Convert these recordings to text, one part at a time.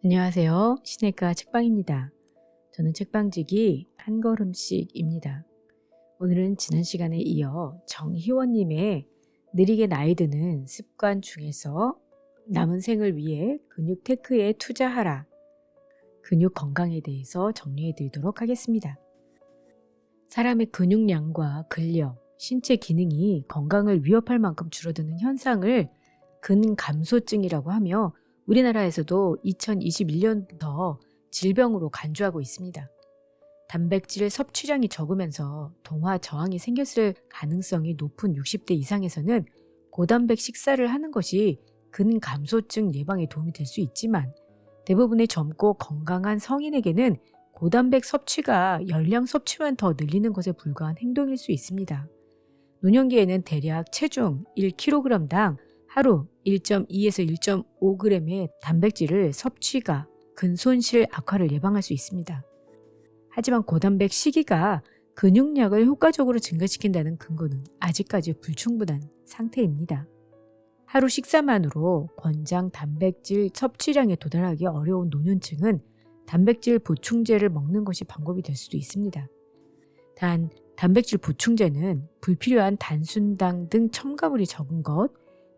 안녕하세요. 시내가 책방입니다. 저는 책방지기 한 걸음씩입니다. 오늘은 지난 시간에 이어 정희원님의 느리게 나이 드는 습관 중에서 남은 생을 위해 근육 테크에 투자하라. 근육 건강에 대해서 정리해 드리도록 하겠습니다. 사람의 근육량과 근력, 신체 기능이 건강을 위협할 만큼 줄어드는 현상을 근감소증이라고 하며 우리나라에서도 2021년부터 질병으로 간주하고 있습니다. 단백질 섭취량이 적으면서 동화 저항이 생겼을 가능성이 높은 60대 이상에서는 고단백 식사를 하는 것이 근감소증 예방에 도움이 될 수 있지만 대부분의 젊고 건강한 성인에게는 고단백 섭취가 열량 섭취만 더 늘리는 것에 불과한 행동일 수 있습니다. 노년기에는 대략 체중 1kg당 하루 1.2에서 1.5g의 단백질을 섭취가 근손실 악화를 예방할 수 있습니다. 하지만 고단백 식이가 근육량을 효과적으로 증가시킨다는 근거는 아직까지 불충분한 상태입니다. 하루 식사만으로 권장 단백질 섭취량에 도달하기 어려운 노년층은 단백질 보충제를 먹는 것이 방법이 될 수도 있습니다. 단, 단백질 보충제는 불필요한 단순당 등 첨가물이 적은 것,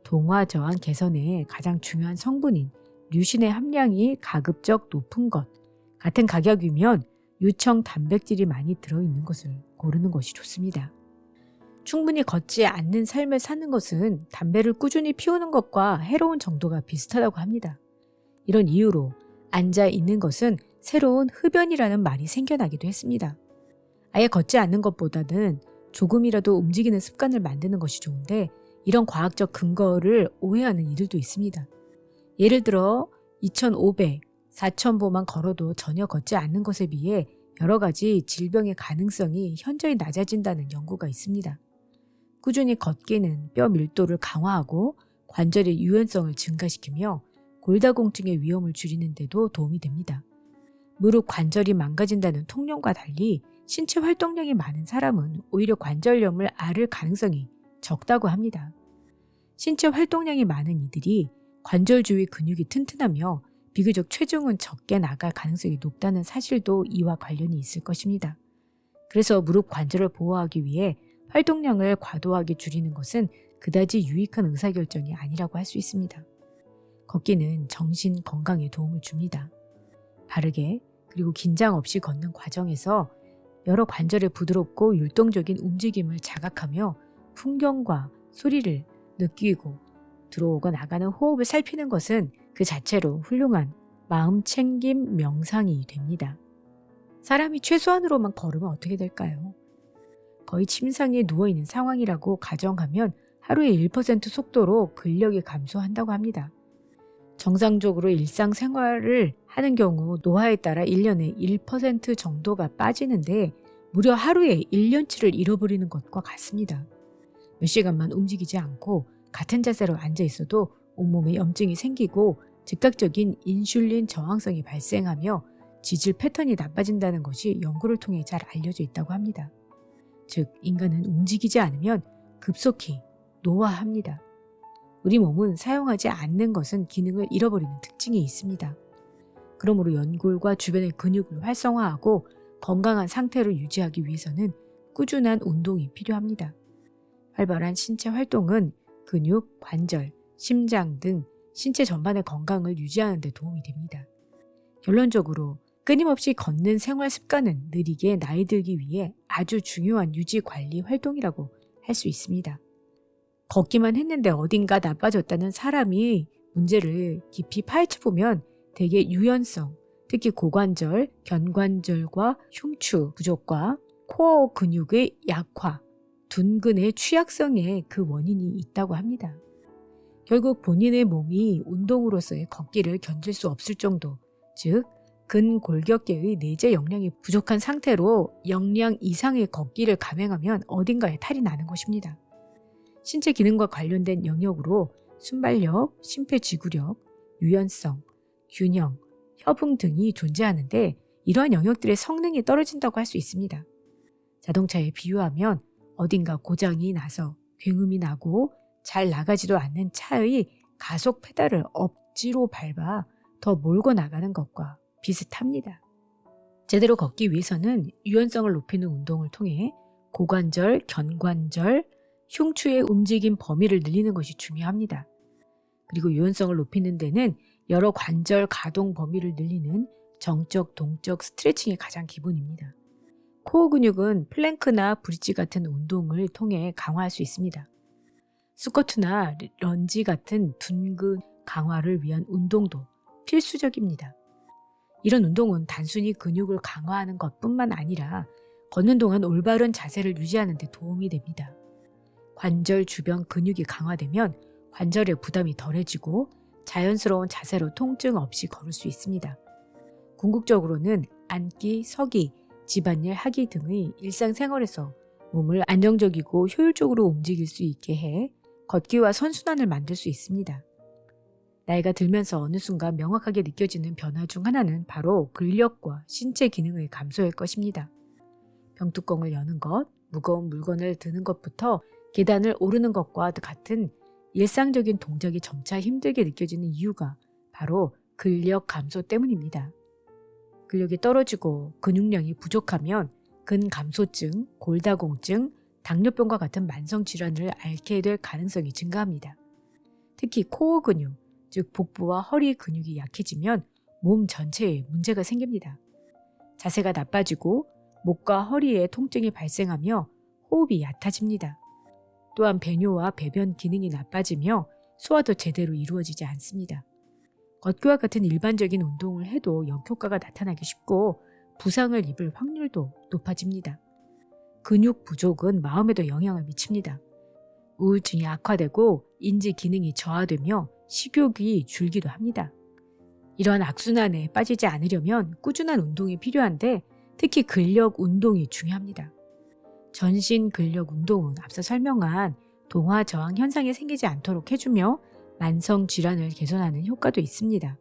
동화 저항 개선에 가장 중요한 성분인 류신의 함량이 가급적 높은 것, 같은 가격이면 유청 단백질이 많이 들어있는 것을 고르는 것이 좋습니다. 충분히 걷지 않는 삶을 사는 것은 담배를 꾸준히 피우는 것과 해로운 정도가 비슷하다고 합니다. 이런 이유로 앉아 있는 것은 새로운 흡연이라는 말이 생겨나기도 했습니다. 아예 걷지 않는 것보다는 조금이라도 움직이는 습관을 만드는 것이 좋은데 이런 과학적 근거를 오해하는 이들도 있습니다. 예를 들어 2,500, 4,000보만 걸어도 전혀 걷지 않는 것에 비해 여러 가지 질병의 가능성이 현저히 낮아진다는 연구가 있습니다. 꾸준히 걷기는 뼈 밀도를 강화하고 관절의 유연성을 증가시키며 골다공증의 위험을 줄이는 데도 도움이 됩니다. 무릎 관절이 망가진다는 통념과 달리 신체 활동량이 많은 사람은 오히려 관절염을 앓을 가능성이 적다고 합니다. 신체 활동량이 많은 이들이 관절 주위 근육이 튼튼하며 비교적 체중은 적게 나갈 가능성이 높다는 사실도 이와 관련이 있을 것입니다. 그래서 무릎 관절을 보호하기 위해 활동량을 과도하게 줄이는 것은 그다지 유익한 의사결정이 아니라고 할 수 있습니다. 걷기는 정신 건강에 도움을 줍니다. 바르게 그리고 긴장 없이 걷는 과정에서 여러 관절의 부드럽고 율동적인 움직임을 자각하며 풍경과 소리를 느끼고 들어오고 나가는 호흡을 살피는 것은 그 자체로 훌륭한 마음 챙김 명상이 됩니다. 사람이 최소한으로만 걸으면 어떻게 될까요? 거의 침상에 누워있는 상황이라고 가정하면 하루에 1% 속도로 근력이 감소한다고 합니다. 정상적으로 일상생활을 하는 경우 노화에 따라 1년에 1% 정도가 빠지는데 무려 하루에 1년치를 잃어버리는 것과 같습니다. 몇 시간만 움직이지 않고 같은 자세로 앉아 있어도 온몸에 염증이 생기고 즉각적인 인슐린 저항성이 발생하며 지질 패턴이 나빠진다는 것이 연구를 통해 잘 알려져 있다고 합니다. 즉, 인간은 움직이지 않으면 급속히 노화합니다. 우리 몸은 사용하지 않는 것은 기능을 잃어버리는 특징이 있습니다. 그러므로 연골과 주변의 근육을 활성화하고 건강한 상태를 유지하기 위해서는 꾸준한 운동이 필요합니다. 활발한 신체 활동은 근육, 관절, 심장 등 신체 전반의 건강을 유지하는 데 도움이 됩니다. 결론적으로 끊임없이 걷는 생활 습관은 느리게 나이 들기 위해 아주 중요한 유지 관리 활동이라고 할 수 있습니다. 걷기만 했는데 어딘가 나빠졌다는 사람이 문제를 깊이 파헤쳐보면 대개 유연성, 특히 고관절, 견관절과 흉추 부족과 코어 근육의 약화, 둔근의 취약성에 그 원인이 있다고 합니다. 결국 본인의 몸이 운동으로서의 걷기를 견딜 수 없을 정도, 즉 근골격계의 내재 역량이 부족한 상태로 역량 이상의 걷기를 감행하면 어딘가에 탈이 나는 것입니다. 신체 기능과 관련된 영역으로 순발력, 심폐지구력, 유연성, 균형, 협응 등이 존재하는데 이러한 영역들의 성능이 떨어진다고 할 수 있습니다. 자동차에 비유하면 어딘가 고장이 나서 굉음이 나고 잘 나가지도 않는 차의 가속 페달을 억지로 밟아 더 몰고 나가는 것과 비슷합니다. 제대로 걷기 위해서는 유연성을 높이는 운동을 통해 고관절, 견관절, 흉추의 움직임 범위를 늘리는 것이 중요합니다. 그리고 유연성을 높이는 데는 여러 관절 가동 범위를 늘리는 정적, 동적 스트레칭이 가장 기본입니다. 코어 근육은 플랭크나 브릿지 같은 운동을 통해 강화할 수 있습니다. 스쿼트나 런지 같은 둔근 강화를 위한 운동도 필수적입니다. 이런 운동은 단순히 근육을 강화하는 것뿐만 아니라 걷는 동안 올바른 자세를 유지하는 데 도움이 됩니다. 관절 주변 근육이 강화되면 관절의 부담이 덜해지고 자연스러운 자세로 통증 없이 걸을 수 있습니다. 궁극적으로는 앉기, 서기, 집안일 하기 등의 일상생활에서 몸을 안정적이고 효율적으로 움직일 수 있게 해 걷기와 선순환을 만들 수 있습니다. 나이가 들면서 어느 순간 명확하게 느껴지는 변화 중 하나는 바로 근력과 신체 기능의 감소일 것입니다. 병뚜껑을 여는 것, 무거운 물건을 드는 것부터 계단을 오르는 것과 같은 일상적인 동작이 점차 힘들게 느껴지는 이유가 바로 근력 감소 때문입니다. 근력이 떨어지고 근육량이 부족하면 근감소증, 골다공증, 당뇨병과 같은 만성 질환을 앓게 될 가능성이 증가합니다. 특히 코어 근육, 즉 복부와 허리 근육이 약해지면 몸 전체에 문제가 생깁니다. 자세가 나빠지고 목과 허리에 통증이 발생하며 호흡이 얕아집니다. 또한 배뇨와 배변 기능이 나빠지며 소화도 제대로 이루어지지 않습니다. 걷기와 같은 일반적인 운동을 해도 역효과가 나타나기 쉽고 부상을 입을 확률도 높아집니다. 근육 부족은 마음에도 영향을 미칩니다. 우울증이 악화되고 인지 기능이 저하되며 식욕이 줄기도 합니다. 이러한 악순환에 빠지지 않으려면 꾸준한 운동이 필요한데 특히 근력 운동이 중요합니다. 전신 근력 운동은 앞서 설명한 동화 저항 현상이 생기지 않도록 해주며 만성 질환을 개선하는 효과도 있습니다.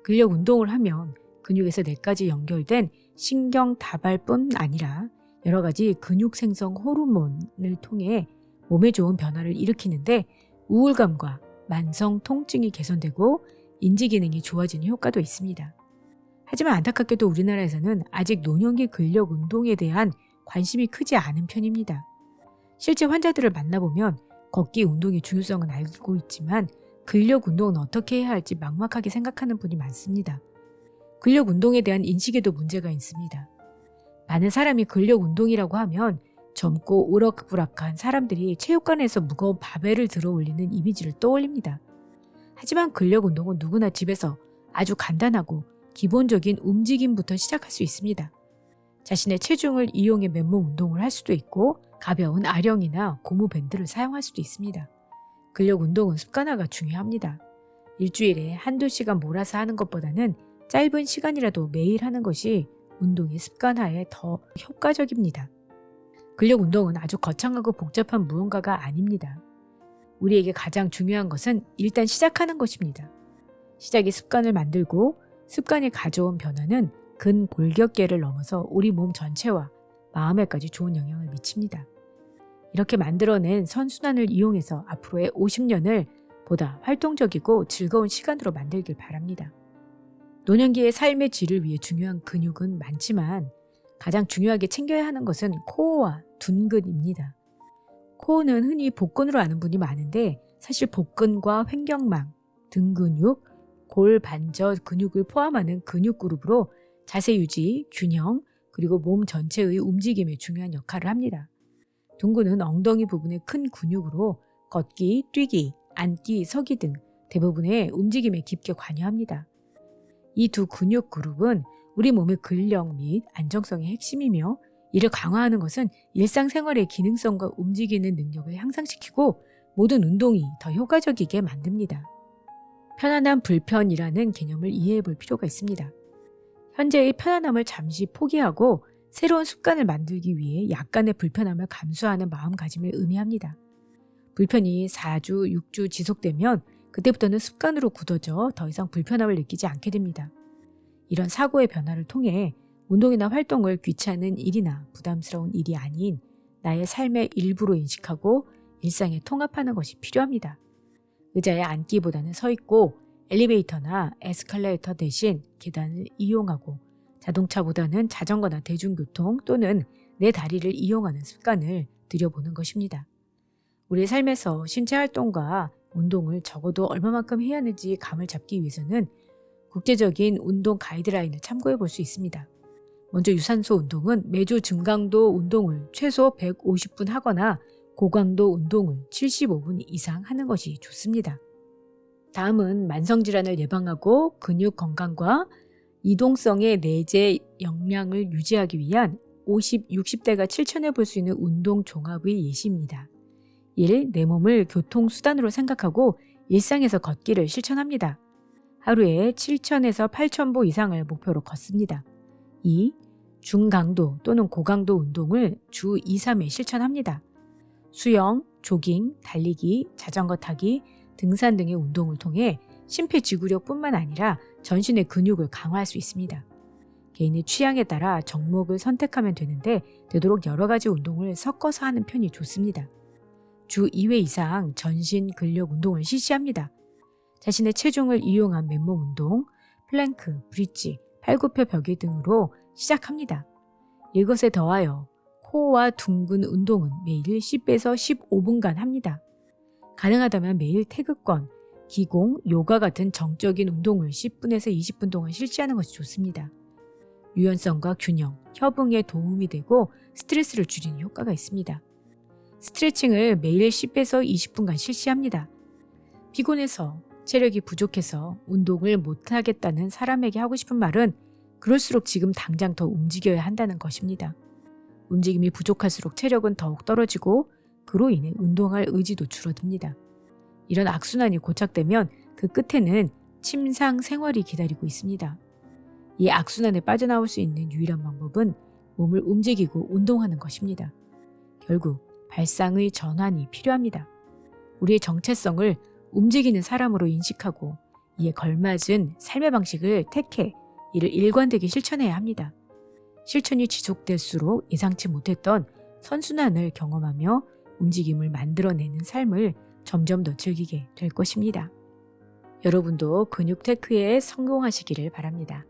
근력 운동을 하면 근육에서 뇌까지 연결된 신경 다발뿐 아니라 여러 가지 근육 생성 호르몬을 통해 몸에 좋은 변화를 일으키는데 우울감과 만성 통증이 개선되고 인지 기능이 좋아지는 효과도 있습니다. 하지만 안타깝게도 우리나라에서는 아직 노년기 근력 운동에 대한 관심이 크지 않은 편입니다. 실제 환자들을 만나보면 걷기 운동의 중요성은 알고 있지만 근력 운동은 어떻게 해야 할지 막막하게 생각하는 분이 많습니다. 근력 운동에 대한 인식에도 문제가 있습니다. 많은 사람이 근력 운동이라고 하면 젊고 우락부락한 사람들이 체육관에서 무거운 바벨을 들어 올리는 이미지를 떠올립니다. 하지만 근력 운동은 누구나 집에서 아주 간단하고 기본적인 움직임부터 시작할 수 있습니다. 자신의 체중을 이용해 맨몸 운동을 할 수도 있고 가벼운 아령이나 고무 밴드를 사용할 수도 있습니다. 근력 운동은 습관화가 중요합니다. 일주일에 한두 시간 몰아서 하는 것보다는 짧은 시간이라도 매일 하는 것이 운동의 습관화에 더 효과적입니다. 근력 운동은 아주 거창하고 복잡한 무언가가 아닙니다. 우리에게 가장 중요한 것은 일단 시작하는 것입니다. 시작이 습관을 만들고 습관이 가져온 변화는 근골격계를 넘어서 우리 몸 전체와 마음에까지 좋은 영향을 미칩니다. 이렇게 만들어낸 선순환을 이용해서 앞으로의 50년을 보다 활동적이고 즐거운 시간으로 만들길 바랍니다. 노년기의 삶의 질을 위해 중요한 근육은 많지만 가장 중요하게 챙겨야 하는 것은 코어와 둔근입니다. 코어는 흔히 복근으로 아는 분이 많은데 사실 복근과 횡격막, 등 근육, 골 반저 근육을 포함하는 근육 그룹으로 자세 유지, 균형, 그리고 몸 전체의 움직임에 중요한 역할을 합니다. 둔근은 엉덩이 부분의 큰 근육으로 걷기, 뛰기, 앉기, 서기 등 대부분의 움직임에 깊게 관여합니다. 이 두 근육 그룹은 우리 몸의 근력 및 안정성의 핵심이며 이를 강화하는 것은 일상생활의 기능성과 움직이는 능력을 향상시키고 모든 운동이 더 효과적이게 만듭니다. 편안한 불편이라는 개념을 이해해 볼 필요가 있습니다. 현재의 편안함을 잠시 포기하고 새로운 습관을 만들기 위해 약간의 불편함을 감수하는 마음가짐을 의미합니다. 불편이 4주, 6주 지속되면 그때부터는 습관으로 굳어져 더 이상 불편함을 느끼지 않게 됩니다. 이런 사고의 변화를 통해 운동이나 활동을 귀찮은 일이나 부담스러운 일이 아닌 나의 삶의 일부로 인식하고 일상에 통합하는 것이 필요합니다. 의자에 앉기보다는 서 있고 엘리베이터나 에스컬레이터 대신 계단을 이용하고 자동차보다는 자전거나 대중교통 또는 내 다리를 이용하는 습관을 들여보는 것입니다. 우리의 삶에서 신체 활동과 운동을 적어도 얼마만큼 해야 하는지 감을 잡기 위해서는 국제적인 운동 가이드라인을 참고해 볼 수 있습니다. 먼저 유산소 운동은 매주 중강도 운동을 최소 150분 하거나 고강도 운동을 75분 이상 하는 것이 좋습니다. 다음은 만성질환을 예방하고 근육 건강과 이동성의 내재 역량을 유지하기 위한 50, 60대가 실천해 볼 수 있는 운동 종합의 예시입니다. 1. 내 몸을 교통수단으로 생각하고 일상에서 걷기를 실천합니다. 하루에 7,000에서 8,000보 이상을 목표로 걷습니다. 2. 중강도 또는 고강도 운동을 주 2, 3회 실천합니다. 수영, 조깅, 달리기, 자전거 타기, 등산 등의 운동을 통해 심폐지구력뿐만 아니라 전신의 근육을 강화할 수 있습니다. 개인의 취향에 따라 종목을 선택하면 되는데 되도록 여러 가지 운동을 섞어서 하는 편이 좋습니다. 주 2회 이상 전신 근력 운동을 실시합니다. 자신의 체중을 이용한 맨몸 운동, 플랭크, 브릿지, 팔굽혀 펴기 등으로 시작합니다. 이것에 더하여 코어와 둥근 운동은 매일 10에서 15분간 합니다. 가능하다면 매일 태극권, 기공, 요가 같은 정적인 운동을 10분에서 20분 동안 실시하는 것이 좋습니다. 유연성과 균형, 협응에 도움이 되고 스트레스를 줄이는 효과가 있습니다. 스트레칭을 매일 10에서 20분간 실시합니다. 피곤해서 체력이 부족해서 운동을 못하겠다는 사람에게 하고 싶은 말은 그럴수록 지금 당장 더 움직여야 한다는 것입니다. 움직임이 부족할수록 체력은 더욱 떨어지고 그로 인해 운동할 의지도 줄어듭니다. 이런 악순환이 고착되면 그 끝에는 침상 생활이 기다리고 있습니다. 이 악순환에 빠져나올 수 있는 유일한 방법은 몸을 움직이고 운동하는 것입니다. 결국 발상의 전환이 필요합니다. 우리의 정체성을 움직이는 사람으로 인식하고 이에 걸맞은 삶의 방식을 택해 이를 일관되게 실천해야 합니다. 실천이 지속될수록 예상치 못했던 선순환을 경험하며 움직임을 만들어내는 삶을 점점 더 즐기게 될 것입니다. 여러분도 근육 테크에 성공하시기를 바랍니다.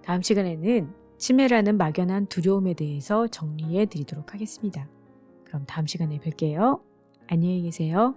다음 시간에는 치매라는 막연한 두려움에 대해서 정리해 드리도록 하겠습니다. 그럼 다음 시간에 뵐게요. 안녕히 계세요.